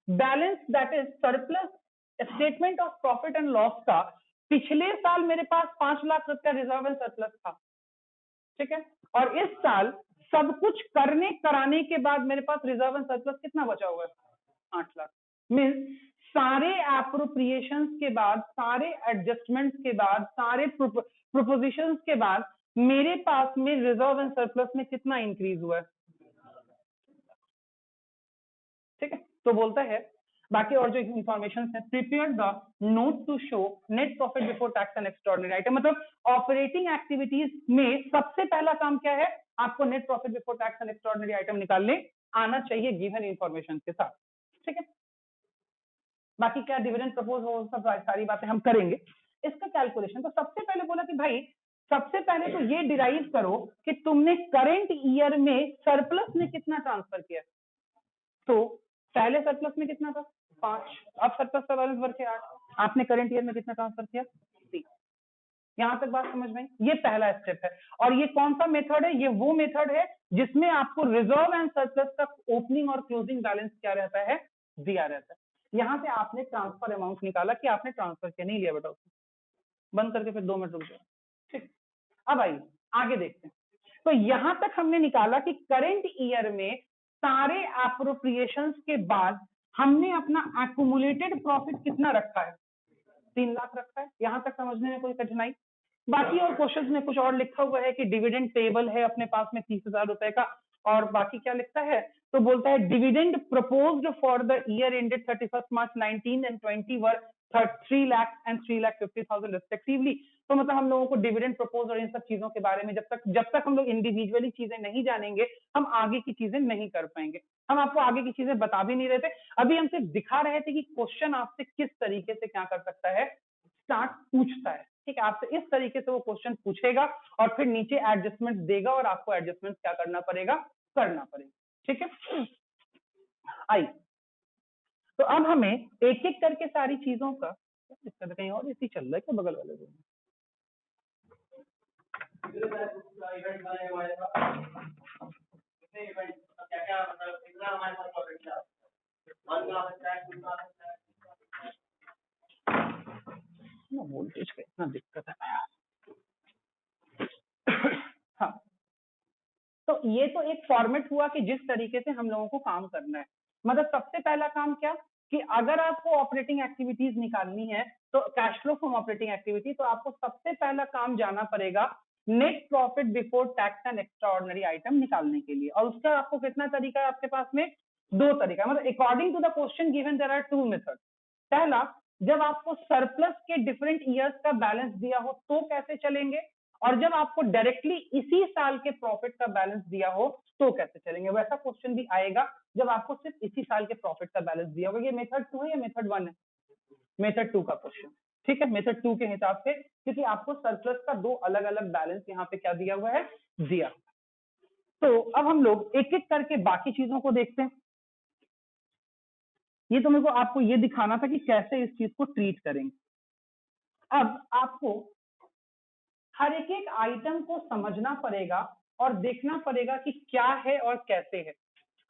balance that is surplus statement of profit and loss का पिछले साल मेरे पास 5 लाख रुपया रिजर्व एंड सरप्लस था। ठीक है, और इस साल सब कुछ करने कराने के बाद मेरे पास रिजर्व एंड सरप्लस कितना बचा हुआ है, 8 लाख। मीन्स सारे एप्रोप्रिएशंस के बाद, सारे एडजस्टमेंट्स के बाद, सारे प्रोपोजिशंस के बाद मेरे पास में रिजर्व एंड सरप्लस में कितना इंक्रीज हुआ है। ठीक है, तो बोलता है बाकी और जो इंफॉर्मेशन है, prepare the note to show net profit before tax and extraordinary item. मतलब ऑपरेटिंग एक्टिविटीज में सबसे पहला काम क्या है, आपको net profit before tax and extraordinary item निकालने आना चाहिए गिवन इंफॉर्मेशन के साथ। ठीक है, बाकी क्या डिविडेंड प्रपोज हो, सब सारी बातें हम करेंगे। इसका कैलकुलेशन तो सबसे पहले बोला कि भाई सबसे पहले तो ये डिराइव करो कि तुमने करंट ईयर में सरप्लस में कितना ट्रांसफर किया। तो पहले सरप्लस में कितना था, 5, अब सरप्लस का बैलेंस बढ़ के 8, आपने करंट ईयर में कितना ट्रांसफर किया, 3। यहां तक बात समझ में? ये पहला स्टेप है। और ये कौन सा मेथड है, ये वो मेथड है जिसमें आपको रिजर्व एंड सरप्लस का ओपनिंग और क्लोजिंग बैलेंस क्या रहता है, दिया रहता है। यहां से आपने ट्रांसफर अमाउंट निकाला कि आपने ट्रांसफर किया, नहीं लिया बेटा उसको बंद करके फिर 2 मिनट रुक जाओ। ठीक, अब आइए आगे देखते हैं। तो यहां तक हमने निकाला कि करंट ईयर में सारे एप्रोप्रिएशंस के बाद हमने अपना एक्युमुलेटेड प्रॉफिट कितना रखा है, 3 लाख रखा है। यहां तक समझने में कोई कठिनाई? बाकी और क्वेश्चंस में कुछ और लिखा हुआ है कि डिविडेंड पेबल है अपने पास में 30,000 रुपए का, और बाकी क्या लिखता है, तो बोलता है dividend proposed for the year ended 31 March 19 and 20 were 3 lakh and 3,50,000 respectively. तो मतलब हम लोगों को डिविडेंड प्रपोज और इन सब चीजों के बारे में जब तक हम लोग इंडिविजुअली चीजें नहीं जानेंगे, हम आगे की चीजें नहीं कर पाएंगे। हम आपको आगे की चीजें बता भी नहीं रहे थे, अभी हम सिर्फ दिखा रहे थे कि क्वेश्चन आपसे किस तरीके से क्या कर सकता है, स्टार्ट पूछता है। ठीक है, आपसे इस तरीके से वो क्वेश्चन पूछेगा और फिर नीचे एडजस्टमेंट देगा और आपको एडजस्टमेंट क्या करना पड़ेगा, करना पड़ेगा। ठीक है, आई तो अब हमें एक एक करके सारी चीजों का, कहीं और इसी चल रहा है क्या बगल वाले रूम में? वोल्टेज का इतना दिक्कत है। हाँ, तो ये तो एक फॉर्मेट हुआ कि जिस तरीके से हम लोगों को काम करना है। मतलब सबसे पहला काम क्या कि अगर आपको ऑपरेटिंग एक्टिविटीज निकालनी है तो cash flow from operating activity, तो आपको सबसे पहला काम जाना पड़ेगा net profit before tax and extra ordinary item निकालने के लिए। और उसका आपको कितना तरीका है आपके पास में? दो तरीका। मतलब according to the question given there are two method. पहला, जब आपको सरप्लस के डिफरेंट ईयर्स का बैलेंस दिया हो तो कैसे चलेंगे, और जब आपको डायरेक्टली इसी साल के प्रॉफिट का बैलेंस दिया हो तो कैसे चलेंगे। वैसा क्वेश्चन भी आएगा जब आपको सिर्फ इसी साल के प्रॉफिट का बैलेंस दिया होगा। ये मेथड 2 है या मेथड 1 है? मेथड 2 का क्वेश्चन, ठीक है, मेथड 2 के हिसाब से, क्योंकि आपको सरप्लस का दो अलग अलग बैलेंस यहाँ पे क्या दिया हुआ है, दिया। तो अब हम लोग एक एक करके बाकी चीजों को देखते हैं। ये तो मेरे को आपको ये दिखाना था कि कैसे इस चीज को ट्रीट करेंगे। अब आपको हर एक एक आइटम को समझना पड़ेगा और देखना पड़ेगा कि क्या है और कैसे है।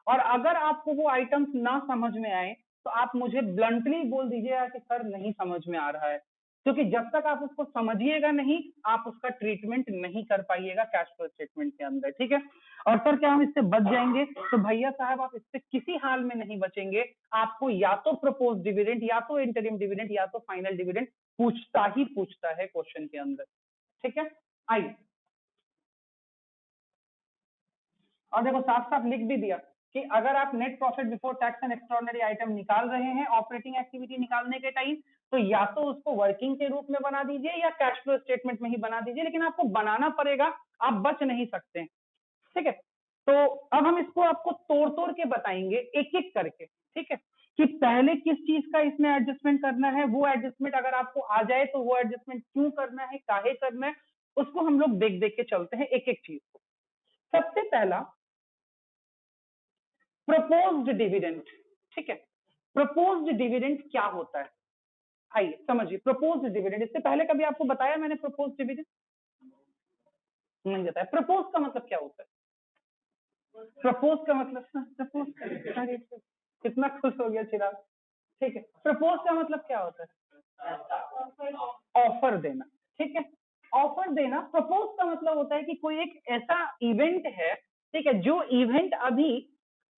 और अगर आपको वो आइटम्स ना समझ में आए तो आप मुझे ब्लंटली बोल दीजिएगा कि सर नहीं समझ में आ रहा है, क्योंकि जब तक आप उसको समझिएगा नहीं आप उसका ट्रीटमेंट नहीं कर पाइएगा कैश फ्लो स्टेटमेंट के अंदर, ठीक है। और सर क्या हम इससे बच जाएंगे? तो भैया साहब आप इससे किसी हाल में नहीं बचेंगे। आपको या तो प्रपोज डिविडेंड, या तो इंटरिम डिविडेंड, या तो फाइनल डिविडेंड पूछता ही पूछता है क्वेश्चन के अंदर, ठीक है। आइए, और देखो साफ साफ लिख भी दिया कि अगर आप net profit before tax and extraordinary item निकाल रहे हैं ऑपरेटिंग एक्टिविटी निकालने के टाइम, तो या तो उसको वर्किंग के रूप में बना दीजिए या कैश फ्लो स्टेटमेंट में ही बना दीजिए, लेकिन आपको बनाना पड़ेगा, आप बच नहीं सकते, ठीक है। तो अब हम इसको आपको तोड़ तोड़ के बताएंगे एक एक करके, ठीक है, कि पहले किस चीज का इसमें एडजस्टमेंट करना है, वो एडजस्टमेंट अगर आपको आ जाए तो वो एडजस्टमेंट क्यों करना है, काहे करना है, उसको हम लोग देख देख के चलते हैं एक एक चीज को। सबसे पहला प्रपोज्ड डिविडेंड, ठीक है। प्रपोज्ड डिविडेंड क्या होता है, आइए समझिए। प्रपोज्ड डिविडेंड, इससे पहले कभी आपको बताया मैंने प्रपोज्ड डिविडेंड? नहीं बताया। प्रपोज का मतलब क्या होता है? प्रपोज का मतलब, प्रपोज कितना खुश हो गया चिराग, ठीक है। प्रपोज का मतलब क्या होता है? ऑफर देना, ठीक है। ऑफर देना। प्रपोज का मतलब होता है कि कोई एक ऐसा इवेंट है, ठीक है, जो इवेंट अभी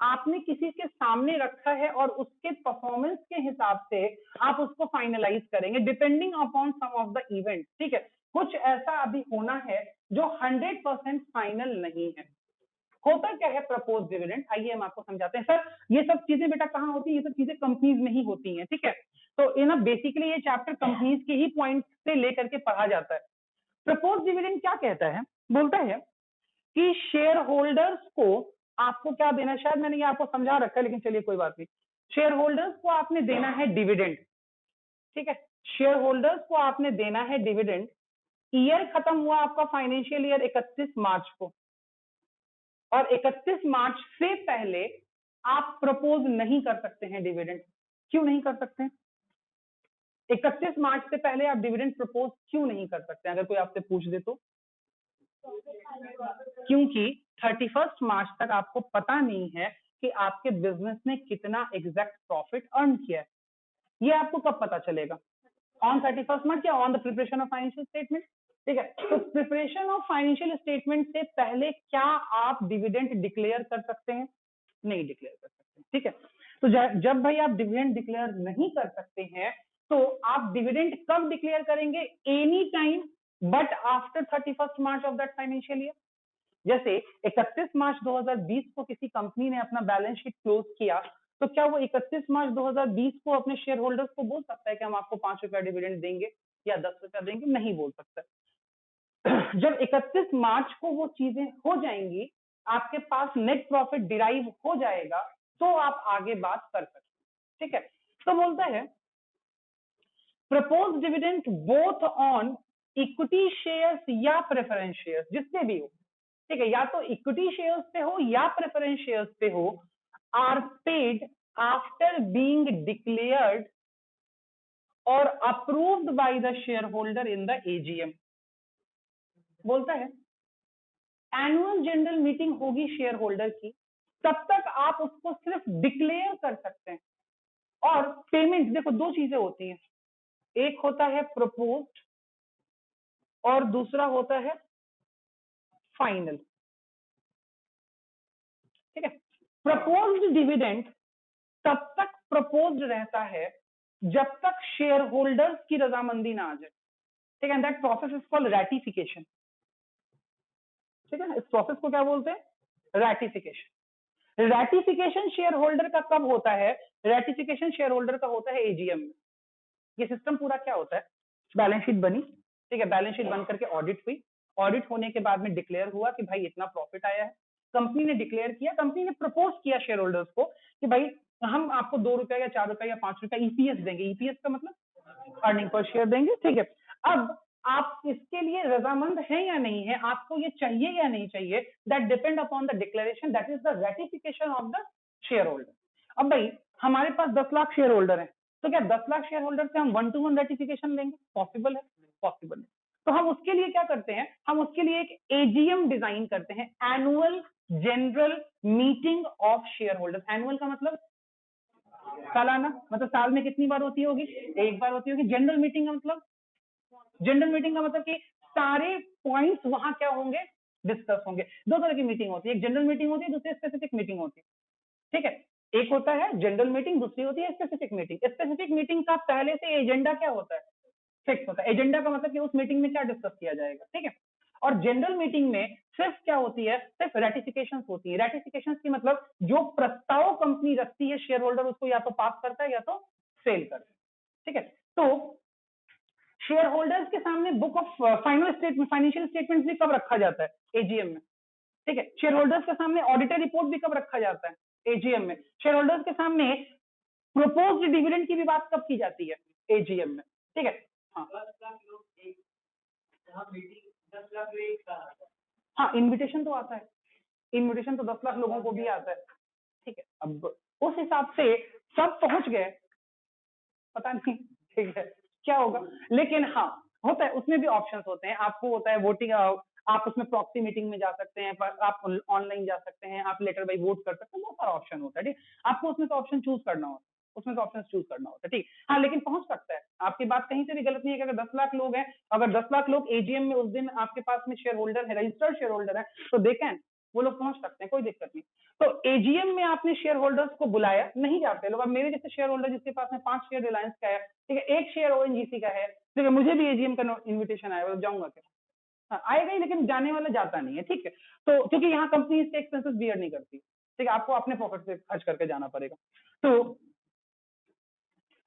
आपने किसी के सामने रखा है और उसके परफॉर्मेंस के हिसाब से आप उसको फाइनलाइज करेंगे depending upon some of the event, ठीक है। कुछ ऐसा अभी होना है जो 100% फाइनल नहीं है। होता क्या है प्रपोज डिविडेंड, आइए हम आपको समझाते हैं। सर ये सब चीजें बेटा कहाँ होती है? ये सब चीजें कंपनीज में ही होती हैं, ठीक है। तो ये बेसिकली ये चैप्टर कंपनीज के ही पॉइंट से लेकर के पढ़ा जाता है। प्रपोज डिविडेंड क्या कहता है? बोलता है कि शेयर होल्डर्स को आपको क्या देना है, शायद मैंने ये आपको समझा रखा है लेकिन चलिए कोई बात नहीं। शेयर होल्डर्स को आपने देना है डिविडेंड, ठीक है। शेयर होल्डर्स को आपने देना है डिविडेंड। ईयर खत्म हुआ आपका फाइनेंशियल ईयर 31 मार्च को, और 31 मार्च से पहले आप प्रपोज नहीं कर सकते हैं डिविडेंड। क्यों नहीं कर सकते? 31 मार्च से पहले आप डिविडेंड प्रपोज क्यों नहीं कर सकते? अगर कोई आपसे पूछ दे तो, क्योंकि 31 मार्च तक आपको पता नहीं है कि आपके बिजनेस ने कितना एग्जैक्ट प्रॉफिट अर्न किया है। ये आपको कब पता चलेगा? ऑन 31 मार्च या on the preparation of financial statement, ठीक है। तो प्रिपरेशन ऑफ फाइनेंशियल स्टेटमेंट से पहले क्या आप डिविडेंड डिक्लेयर कर सकते हैं? नहीं डिक्लेयर कर सकते, ठीक है। तो जब भाई आप डिविडेंड डिक्लेयर नहीं कर सकते हैं तो आप डिविडेंड कब डिक्लेयर करेंगे? Any time but after 31 March of that financial year. जैसे 31 मार्च 2020 को किसी कंपनी ने अपना बैलेंस शीट क्लोज किया, तो क्या वो 31 मार्च 2020 को अपने शेयर होल्डर्स को बोल सकता है कि हम आपको 5 रुपया डिविडेंड देंगे या 10 रुपया देंगे? नहीं बोल सकता। जब 31 मार्च को वो चीजें हो जाएंगी, आपके पास नेट प्रॉफिट डिराइव हो जाएगा, तो आप आगे बात कर सकते हैं, ठीक है। तो बोलता है propose dividend both on equity shares या प्रेफरेंस शेयर्स, जिससे भी हो, ठीक है, या तो इक्विटी शेयर्स पे हो या प्रेफरेंस शेयर्स पे हो, are paid after being declared और approved by the share holder in the AGM. बोलता है एनुअल जनरल मीटिंग होगी शेयर होल्डर की, तब तक आप उसको सिर्फ डिक्लेयर कर सकते हैं। और पेमेंट देखो, दो चीजें होती हैं, एक होता है प्रपोज्ड और दूसरा होता है फाइनल। ठीक है, प्रपोज्ड डिविडेंड तब तक प्रपोज्ड रहता है जब तक शेयर होल्डर्स की रजामंदी ना आ जाए। ठीक है, that process is called ratification. ठीक है, इस प्रोसेस को क्या बोलते हैं? रैटिफिकेशन। रैटिफिकेशन शेयर होल्डर का कब होता है? रैटिफिकेशन शेयर होल्डर का होता है एजीएम में। ये सिस्टम पूरा क्या होता है? बैलेंस शीट बनी, ठीक है, बैलेंस शीट बन करके ऑडिट हुई, ऑडिट होने के बाद में डिक्लेयर हुआ कि भाई इतना प्रॉफिट आया है, कंपनी ने डिक्लेयर किया, कंपनी ने प्रपोज किया शेयर होल्डर्स को कि भाई हम आपको 2 रुपए या 4 रुपए या 5 रुपए ईपीएस देंगे। ईपीएस का मतलब अर्निंग पर शेयर देंगे। ठीक है, अब आप इसके लिए रजामंद हैं या नहीं है, आपको ये चाहिए या नहीं चाहिए, that depend upon the declaration, that is the ratification of the share holder. अब भाई हमारे पास 10 लाख शेयर होल्डर है, तो क्या 10 लाख शेयर होल्डर से हम 1-to-1 रेटिफिकेशन लेंगे? पॉसिबल है? पॉसिबल है। तो हम उसके लिए क्या करते हैं? हम उसके लिए एक एजीएम डिजाइन करते हैं, annual general meeting of share holders. Annual का मतलब सालाना, मतलब साल में कितनी बार होती होगी? एक बार होती होगी। जनरल मीटिंग का मतलब, जनरल मीटिंग का मतलब कि सारे पॉइंट्स वहां क्या होंगे? डिस्कस होंगे। दो तरह की मीटिंग होती है, एक जनरल मीटिंग होती है, दूसरी स्पेसिफिक मीटिंग होती है। ठीक है, एक होता है जनरल मीटिंग, दूसरी होती है स्पेसिफिक मीटिंग। स्पेसिफिक मीटिंग का पहले से एजेंडा क्या होता है? फिक्स होता है। एजेंडा का मतलब कि उस मीटिंग में क्या डिस्कस किया जाएगा। ठीक है, और जनरल मीटिंग में सिर्फ क्या होती है? सिर्फ रेटिफिकेशन होती है। रेटिफिकेशन की मतलब जो प्रस्ताव कंपनी रखती है, शेयर होल्डर उसको या तो पास करता है या तो फेल करता है। ठीक है, तो शेयर होल्डर्स के सामने book of final statement, financial statement भी कब रखा जाता है? एजीएम में। ठीक है, शेयर होल्डर्स के सामने ऑडिटर रिपोर्ट भी कब रखा जाता है? एजीएम में। शेयर होल्डर्स के सामने प्रोपोज्ड डिविडेंड की भी बात कब की जाती है? एजीएम में। ठीक है, हाँ हाँ, इनविटेशन तो आता है, इनविटेशन तो 10 लाख लोगों को भी आता है। ठीक है, अब उस हिसाब से सब पहुंच गए, पता नहीं ठीक है क्या होगा, लेकिन हाँ होता है, उसमें भी ऑप्शंस होते हैं। आपको होता है वोटिंग, आप उसमें प्रॉक्सी मीटिंग में जा सकते हैं, पर आप ऑनलाइन जा सकते हैं, आप लेटर बाई वोट कर सकते हैं, बहुत सारा ऑप्शन होता है। ठीक, आपको उसमें तो ऑप्शन चूज करना होता है, उसमें तो ऑप्शन चूज करना होता है। ठीक, हाँ, लेकिन पहुंच सकता है। आपकी बात कहीं से भी गलत नहीं है कि अगर 10 लाख लोग हैं, अगर 10 लाख लोग एजीएम में उस दिन आपके पास में शेयर होल्डर है, रजिस्टर्ड शेयर होल्डर है, तो दे कैन, वो लोग पहुंच सकते हैं, कोई दिक्कत नहीं। तो एजीएम में आपने शेयर होल्डर्स को बुलाया, नहीं जाते लोग। अब मेरे जैसे शेयर होल्डर जिसके पास में 5 शेयर रिलायंस का है, ठीक है, 1 शेयर ओएनजीसी का है, ठीक है, मुझे भी एजीएम का इन्विटेशन आया, तो जाऊंगा क्या? हाँ, आएगा ही, लेकिन जाने वाला जाता नहीं है। ठीक है, तो क्योंकि यहाँ कंपनी इसके एक्सपेंसेस बियर नहीं करती। ठीक है, आपको अपने पॉकेट से खर्च करके जाना पड़ेगा। तो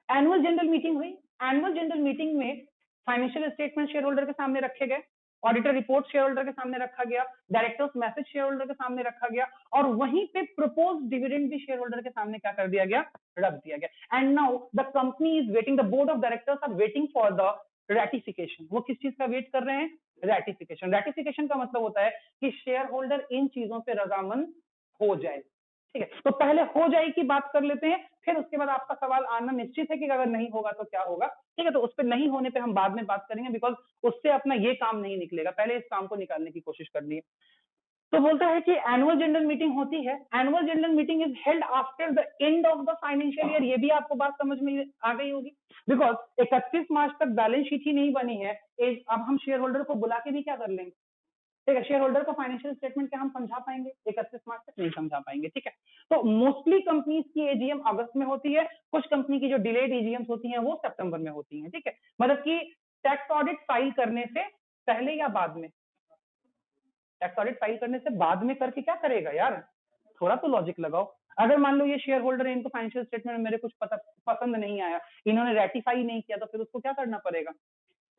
एनुअल जनरल मीटिंग हुई, एनुअल जनरल मीटिंग में फाइनेंशियल स्टेटमेंट शेयर होल्डर के सामने रखे गए, ऑडिटर रिपोर्ट शेयर होल्डर के सामने रखा गया, डायरेक्टर्स मैसेज शेयर होल्डर के सामने रखा गया, और वहीं पे प्रपोज डिविडेंड भी शेयर होल्डर के सामने क्या कर दिया गया? रख दिया गया। And now the company is waiting, the board of directors are waiting for the ratification. वो किस चीज का वेट कर रहे हैं? रेटिफिकेशन। रेटिफिकेशन का मतलब होता है कि शेयर होल्डर इन चीजों पे रजामंद हो जाए। ठीक है, तो पहले हो जाए की बात कर लेते हैं, फिर उसके बाद आपका सवाल आना निश्चित है कि अगर नहीं होगा तो क्या होगा। ठीक है, तो उस पर नहीं होने पे हम बाद में बात करेंगे, बिकॉज उससे अपना ये काम नहीं निकलेगा, पहले इस काम को निकालने की कोशिश करनी है। तो बोलता है कि एनुअल जनरल मीटिंग होती है, annual general meeting is held after the end of the financial year. ये भी आपको बात समझ में आ गई होगी, बिकॉज 31 मार्च तक बैलेंस शीट ही नहीं बनी है, अब हम शेयर होल्डर को बुला के भी क्या कर लेंगे? ठीक है, शेयर होल्डर को फाइनेंशियल स्टेटमेंट क्या हम समझा पाएंगे? 31 मार्च तक नहीं समझा पाएंगे। ठीक है, तो मोस्टली कंपनीज की एजीएम अगस्त में होती है, कुछ कंपनी की जो डिलेड एजीएम होती हैं वो सितंबर में होती हैं। ठीक है, मतलब कि टैक्स ऑडिट फाइल करने से पहले या बाद में? टैक्स ऑडिट फाइल करने से बाद में करके क्या करेगा यार? थोड़ा तो लॉजिक लगाओ। अगर मान लो ये शेयर होल्डर है, इनको फाइनेंशियल स्टेटमेंट में मेरे कुछ पसंद नहीं आया, इन्होंने रेटिफाई नहीं किया, तो फिर उसको क्या करना पड़ेगा?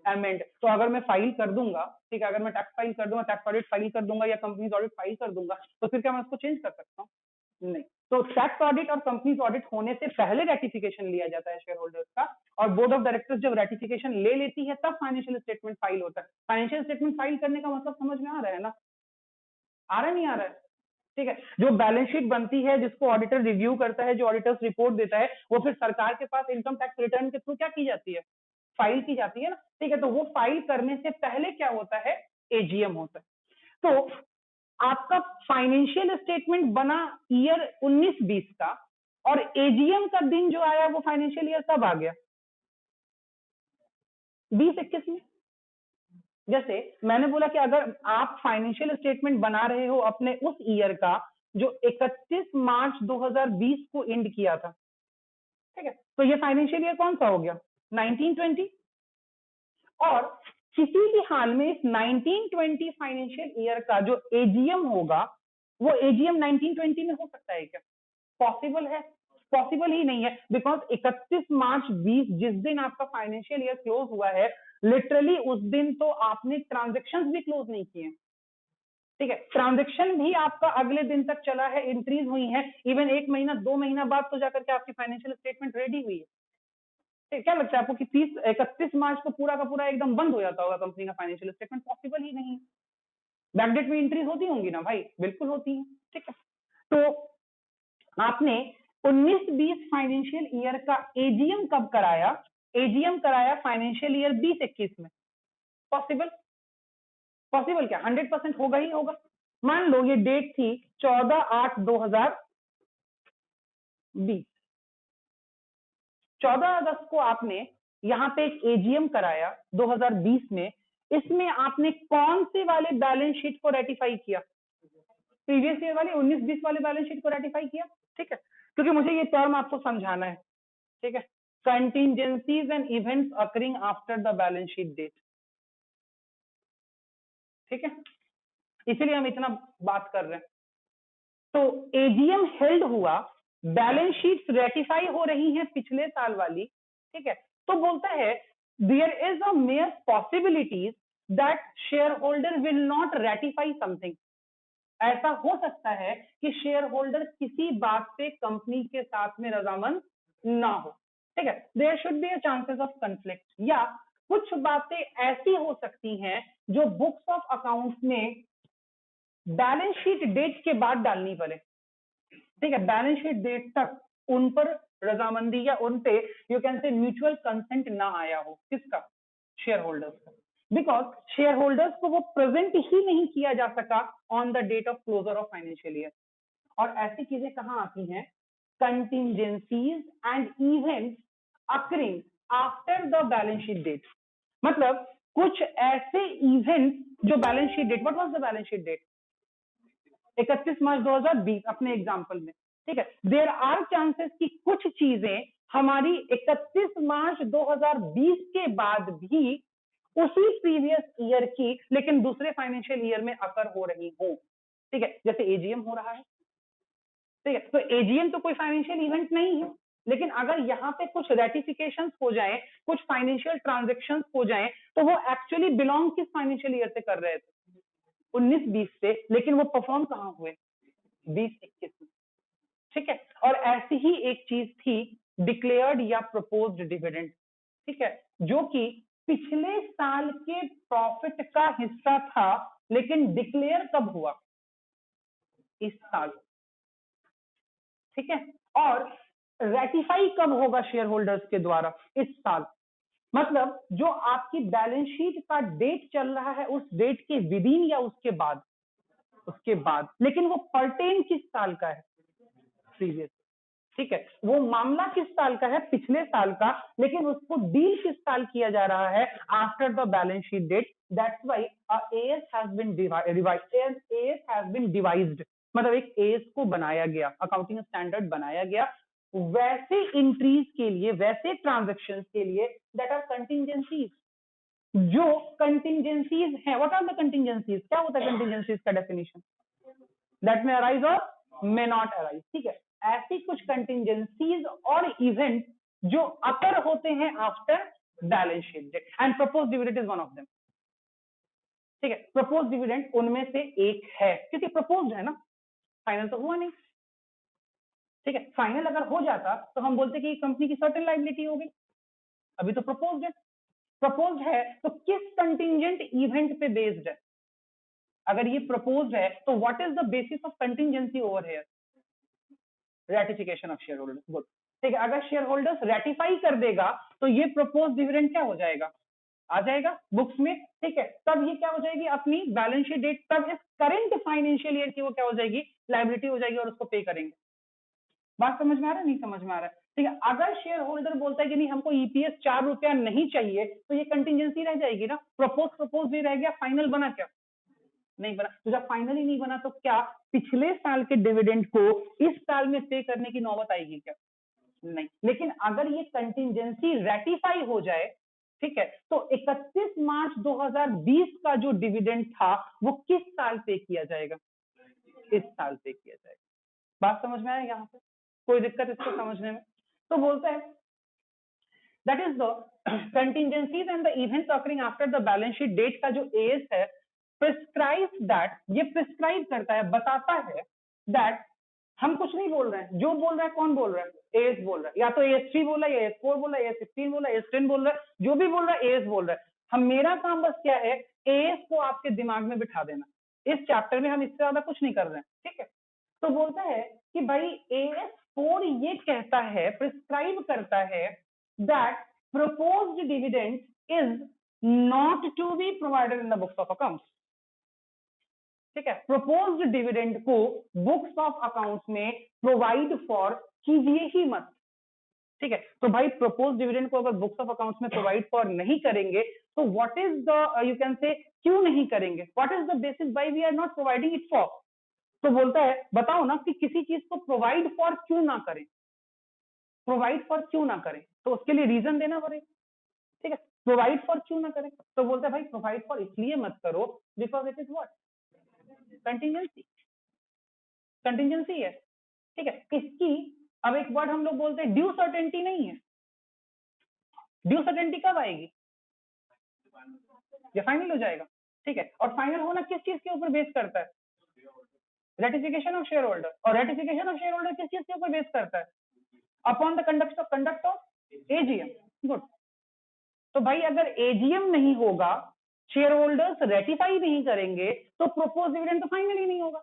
अमेंड। तो अगर मैं फाइल कर दूंगा, ठीक है, अगर मैं टैक्स फाइल कर दूंगा, टैक्स ऑडिट फाइल कर दूंगा या कंपनीज ऑडिट फाइल कर दूंगा, तो फिर क्या मैं उसको चेंज कर सकता हूँ? नहीं। तो टैक्स ऑडिट और कंपनीज ऑडिट होने से पहले रेटिफिकेशन लिया जाता है शेयर होल्डर्स का, और बोर्ड ऑफ डायरेक्टर्स जब रेटिफिकेशन ले लेती है तब फाइनेंशियल स्टेटमेंट फाइल होता है। फाइनेंशियल स्टेटमेंट फाइल करने का मतलब समझ में आ रहा है ना? आ रहा है नहीं आ रहा है? ठीक है, जो बैलेंस शीट बनती है, जिसको ऑडिटर रिव्यू करता है, जो ऑडिटर्स रिपोर्ट देता है, वो फिर सरकार के पास इनकम टैक्स रिटर्न के थ्रू क्या की जाती है? फाइल की जाती है ना। ठीक है, तो वो फाइल करने से पहले क्या होता है? एजीएम होता है। तो आपका फाइनेंशियल स्टेटमेंट बना ईयर 19-20 का, और एजीएम का दिन जो आया वो फाइनेंशियल ईयर कब आ गया? 20-21 में। जैसे मैंने बोला कि अगर आप फाइनेंशियल स्टेटमेंट बना रहे हो अपने उस ईयर का जो 31 मार्च 2020 को एंड किया था, ठीक है, तो ये फाइनेंशियल ईयर कौन सा हो गया? 1920। और किसी भी हाल में इस 1920 फाइनेंशियल ईयर का जो एजीएम होगा वो एजीएम 1920 में हो सकता है क्या? पॉसिबल है? पॉसिबल ही नहीं है, बिकॉज 31 मार्च 20 जिस दिन आपका फाइनेंशियल ईयर क्लोज हुआ है, लिटरली उस दिन तो आपने ट्रांजेक्शन भी क्लोज नहीं किए, ठीक है, ट्रांजेक्शन भी आपका अगले दिन तक चला है, इंक्रीज हुई है, इवन 1 महीना 2 महीना बाद तो जाकर के आपकी फाइनेंशियल स्टेटमेंट रेडी हुई है। क्या लगता है आपको कि 31 मार्च को पूरा का पूरा एकदम बंद हो जाता होगा कंपनी का फाइनेंशियल स्टेटमेंट? पॉसिबल ही नहीं है। बैकडेट में इंक्रीज होती होंगी ना भाई, बिल्कुल होती है, ठीक है। तो आपने 19-20 फाइनेंशियल ईयर का एजीएम कब कराया? एजीएम कराया फाइनेंशियल ईयर 20-21 में। पॉसिबल? पॉसिबल क्या? 100% होगा ही होगा। मान लो ये डेट थी 14/8/2020, 14 अगस्त को आपने यहां पे एक एजीएम कराया 2020 में। इसमें आपने कौन से वाले बैलेंस शीट को रेटिफाई किया? प्रीवियस ईयर वाले 19-20 वाले बैलेंस शीट को रेटिफाई किया, ठीक है, क्योंकि मुझे ये टर्म आपको समझाना है, ठीक है। Contingencies and events occurring after the balance sheet date, ठीक है, इसीलिए हम इतना बात कर रहे हैं। तो एजीएम हेल्ड हुआ, बैलेंस शीट रेटिफाई हो रही हैं पिछले साल वाली, ठीक है, तो बोलता है there is a mere possibilities that share holder will not ratify something. ऐसा हो सकता है कि शेयर होल्डर किसी बात पे कंपनी के साथ में रजामंद ना हो, ठीक है, there should be a chances of conflict, या कुछ बातें ऐसी हो सकती हैं जो बुक्स ऑफ अकाउंट्स में बैलेंस शीट डेट के बाद डालनी पड़े, ठीक है, बैलेंस शीट डेट तक उन पर रजामंदी या उन पे you can say mutual consent ना आया हो। किसका? शेयर होल्डर्स का, बिकॉज शेयर होल्डर्स को वो प्रेजेंट ही नहीं किया जा सका on the date of closure of financial year. और ऐसी चीजें कहां आती हैं? Contingencies and events occurring after the balance sheet date. मतलब कुछ ऐसे इवेंट जो balance sheet date, what was the balance sheet date? 31 March 2020 अपने एग्जाम्पल में, ठीक है, देयर आर चांसेस कि कुछ चीजें हमारी 31 मार्च 2020 के बाद भी उसी प्रीवियस ईयर की लेकिन दूसरे फाइनेंशियल ईयर में अकर हो रही हो, ठीक है, जैसे एजीएम हो रहा है, ठीक है, तो एजीएम तो कोई फाइनेंशियल इवेंट नहीं है, लेकिन अगर यहाँ पे कुछ रेटिफिकेशंस हो जाए, कुछ फाइनेंशियल ट्रांजेक्शंस हो जाए, तो वो एक्चुअली बिलोंग किस फाइनेंशियल ईयर से कर रहे थे? 19-20 से, लेकिन वो परफॉर्म कहां हुए? 20-21 में, ठीक है। और ऐसी ही एक चीज थी डिक्लेयर्ड या प्रपोज्ड डिविडेंड, ठीक है, जो कि पिछले साल के प्रॉफिट का हिस्सा था, लेकिन डिक्लेयर कब हुआ? इस साल, ठीक है, और रेटिफाई कब होगा शेयर होल्डर्स के द्वारा? इस साल। मतलब जो आपकी बैलेंस शीट का डेट चल रहा है उस डेट के विदिन या उसके बाद? उसके बाद, लेकिन वो पर्टेन किस साल का है? प्रीवियस, ठीक है, वो मामला किस साल का है? पिछले साल का, लेकिन उसको डील किस साल किया जा रहा है? After the balance sheet date. That's why AS has been devised, मतलब एक एएस को बनाया गया, अकाउंटिंग स्टैंडर्ड बनाया गया वैसे इंट्रीज के लिए, वैसे ट्रांजेक्शंस के लिए दैट आर कंटिजेंसीज। जो कंटिजेंसीज है, व्हाट आर द कंटिजेंसीज? क्या होता है कंटिजेंसीज का डेफिनेशन? दैट में अराइज और मे नॉट अराइज, ठीक है, ऐसी कुछ कंटिजेंसीज और इवेंट जो अकर होते हैं after balance sheet date, and propose dividend is one of them, ठीक है, प्रपोज डिविडेंड उनमें से एक है, क्योंकि प्रपोज है ना, फाइनल तो हुआ नहीं, ठीक है, फाइनल अगर हो जाता तो हम बोलते कि कंपनी की सर्टेन लायबिलिटी हो गई, अभी तो प्रपोज है। प्रपोज है तो किस कंटिजेंट इवेंट पे बेस्ड है? अगर ये प्रपोज है तो what is the basis of contingency over here? Ratification of share holders, good, ठीक है, अगर शेयर होल्डर्स रेटिफाई कर देगा तो ये प्रपोज डिविडेंड क्या हो जाएगा? आ जाएगा बुक्स में, ठीक है। तब ये क्या हो जाएगी अपनी बैलेंस शीट डेट, तब इस करंट फाइनेंशियल ईयर की वो क्या हो जाएगी, लायबिलिटी हो जाएगी और उसको पे करेंगे। बात समझ में आ रहा है, नहीं समझ में आ रहा है, ठीक है। अगर शेयर होल्डर बोलता है कि नहीं हमको ईपीएस 4 रुपया नहीं चाहिए, तो ये कंटिजेंसी रह जाएगी ना, प्रपोज भी रह गया, फाइनल बना क्या, नहीं बना। तो जब फाइनली नहीं बना तो क्या पिछले साल के डिविडेंड को इस साल में पे करने की नौबत आएगी क्या, नहीं। लेकिन अगर ये कंटिजेंसी रेटिफाई हो जाए, ठीक है, तो 31 मार्च 2020 का जो डिविडेंड था वो किस साल पे किया जाएगा, इस साल पे किया जाएगा। बात समझ में आया यहाँ पे, कोई दिक्कत इसको समझने में। तो बोलता है that is the contingencies and the events occurring after the balance sheet date का जो एएस है प्रिस्क्राइब दैट, ये प्रिस्क्राइब करता है, बताता है दैट, हम कुछ नहीं बोल रहे हैं, जो बोल रहा है कौन बोल रहा है, एएस बोल रहा है, या तो एएस3 बोल रहा है, या एएस4 बोल रहा है, एएस16 बोल रहा है, एएस10 बोल रहा है, जो भी बोल रहा है एएस बोल रहा है। हम, मेरा काम बस क्या है, एएस को आपके दिमाग में बिठा देना, इस चैप्टर में हम इससे ज्यादा कुछ नहीं कर रहे हैं, ठीक है। तो बोलता है कि भाई एएस4 ये कहता है, प्रिस्क्राइब करता है that proposed dividend is not to be provided in the books of accounts, ठीक है। proposed dividend को books of accounts में provide for कीजिए ही मत, ठीक है। तो भाई proposed dividend को अगर books of accounts में provide for नहीं करेंगे तो what is the you can say क्यों नहीं करेंगे, what is the basis why we are not providing it for। तो बोलता है बताओ ना कि किसी चीज को प्रोवाइड फॉर क्यों ना करें, प्रोवाइड फॉर क्यों ना करें, तो उसके लिए रीजन देना पड़ेगा, ठीक है। प्रोवाइड फॉर क्यों ना करें, तो बोलते हैं भाई प्रोवाइड फॉर इसलिए मत करो because it is what, contingency, contingency है, ठीक है। इसकी अब एक वर्ड हम लोग बोलते हैं ड्यू सर्टेनिटी नहीं है, ड्यू सर्टेनिटी कब आएगी, या फाइनल हो जाएगा, ठीक है। और फाइनल होना किस चीज के ऊपर बेस करता है, रेटिफिकेशन ऑफ शेयर होल्डर, और रेटिफिकेशन ऑफ शेयर होल्डर किस चीज के ऊपर बेस करता है, upon the conduct of AGM, good. तो भाई अगर एजीएम नहीं होगा, शेयर होल्डर्स रेटिफाई नहीं करेंगे, तो प्रोपोज डिविडेंड तो फाइनल ही नहीं होगा,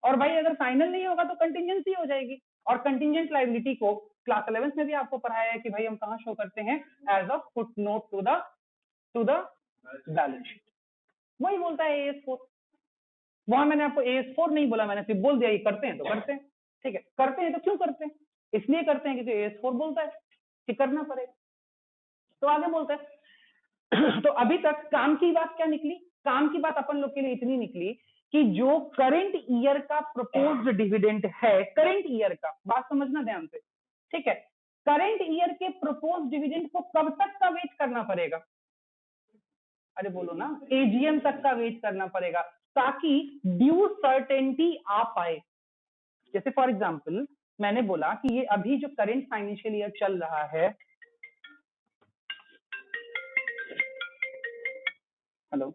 और भाई अगर फाइनल नहीं होगा तो कंटिजेंसी हो जाएगी। और कंटिजेंट लायबिलिटी को क्लास 11 में भी आपको पढ़ाया है कि भाई हम कहां शो करते हैं, as a foot note to the balance sheet. वही बोलता है एएस4, वहां मैंने आपको एएस4 नहीं बोला, मैंने सिर्फ बोल दिया ये करते हैं तो करते हैं, ठीक है। करते हैं तो क्यों करते हैं, इसलिए करते हैं क्योंकि एएस4 बोलता है कि करना पड़ेगा। तो आगे बोलता है तो अभी तक काम की बात क्या निकली, काम की बात अपन लोग के लिए इतनी निकली कि जो करंट ईयर का प्रपोज्ड डिविडेंड है, करंट ईयर का, बात समझना ध्यान से, ठीक है। करंट ईयर के प्रपोज्ड डिविडेंड को कब तक का वेट करना पड़ेगा, अरे बोलो ना, एजीएम तक का वेट करना पड़ेगा ताकि ड्यू सर्टेनिटी आ पाए। जैसे फॉर एग्जांपल मैंने बोला कि ये अभी जो करंट फाइनेंशियल ईयर चल रहा है, हेलो,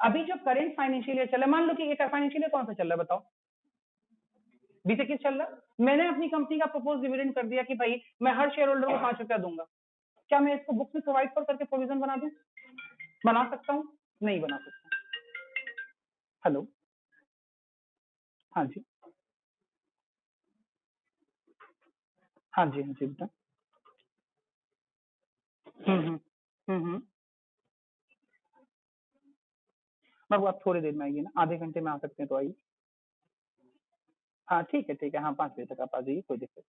अभी जो करंट फाइनेंशियल ईयर चल रहा है, मान लो कि ये फाइनेंशियल ईयर कौन सा चल रहा है बताओ, 2021 चल रहा है। मैंने अपनी कंपनी का प्रपोज डिविडेंड कर दिया कि भाई मैं हर शेयर होल्डर को 5 रुपया दूंगा, क्या मैं इसको बुक में प्रोवाइड कर करके प्रोविजन बना दूं, बना सकता हूं, नहीं बना सकता। हेलो, हाँ जी, हाँ जी, हाँ जी बेटा, बाबू आप थोड़ी देर में आइए ना, आधे घंटे में आ सकते हैं तो आइए। हाँ ठीक है, ठीक है, हाँ 5 बजे तक आप आ जाइए, कोई दिक्कत,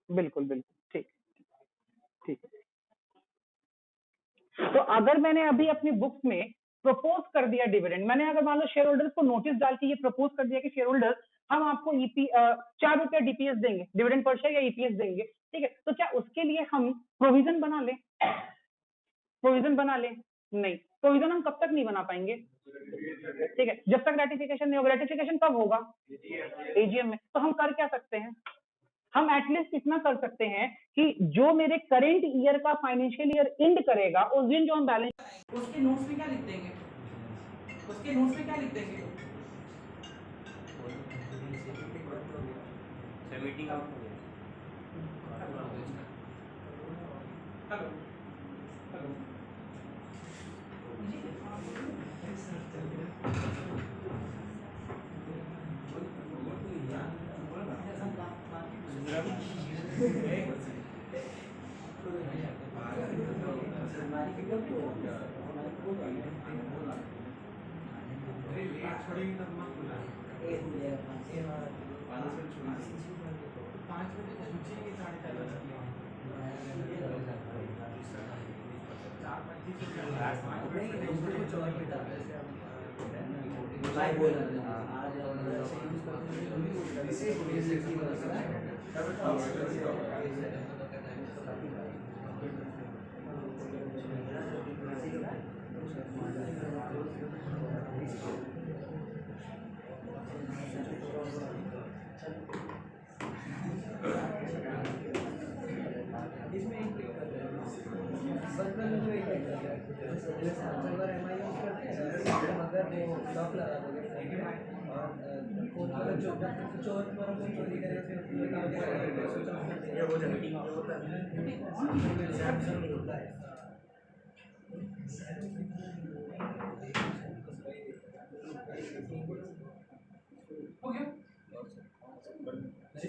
बिल्कुल बिल्कुल, ठीक, ठीक है। तो अगर मैंने अभी अपनी बुक्स में प्रपोज कर दिया डिविडेंड, मैंने अगर मान लो शेयर होल्डर्स को नोटिस डाल के ये प्रपोज कर दिया कि शेयर होल्डर्स हम आपको 4 रुपया डीपीएस देंगे, डिविडेंड पर शेयर या ईपीएस देंगे, ठीक है। तो क्या उसके लिए हम प्रोविजन बना लें, प्रोविजन बना लें, नहीं, प्रोविजन हम कब तक नहीं बना पाएंगे, ठीक है, जब तक रेटिफिकेशन नहीं होगा। रेटिफिकेशन कब होगा, एजीएम में। तो हम कर क्या सकते हैं, हम एटलीस्ट इतना कर सकते हैं कि जो मेरे करेंट ईयर का फाइनेंशियल ईयर एंड करेगा उस दिन जो हम बैलेंस, उसके नोट्स में क्या लिख देंगे, उसके नोट्स में क्या लिख देंगे, मीटिंग आउट हो गया। हेलो हेलो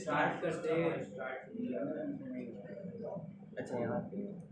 स्टार्ट करते हैं। अच्छा यहाँ पे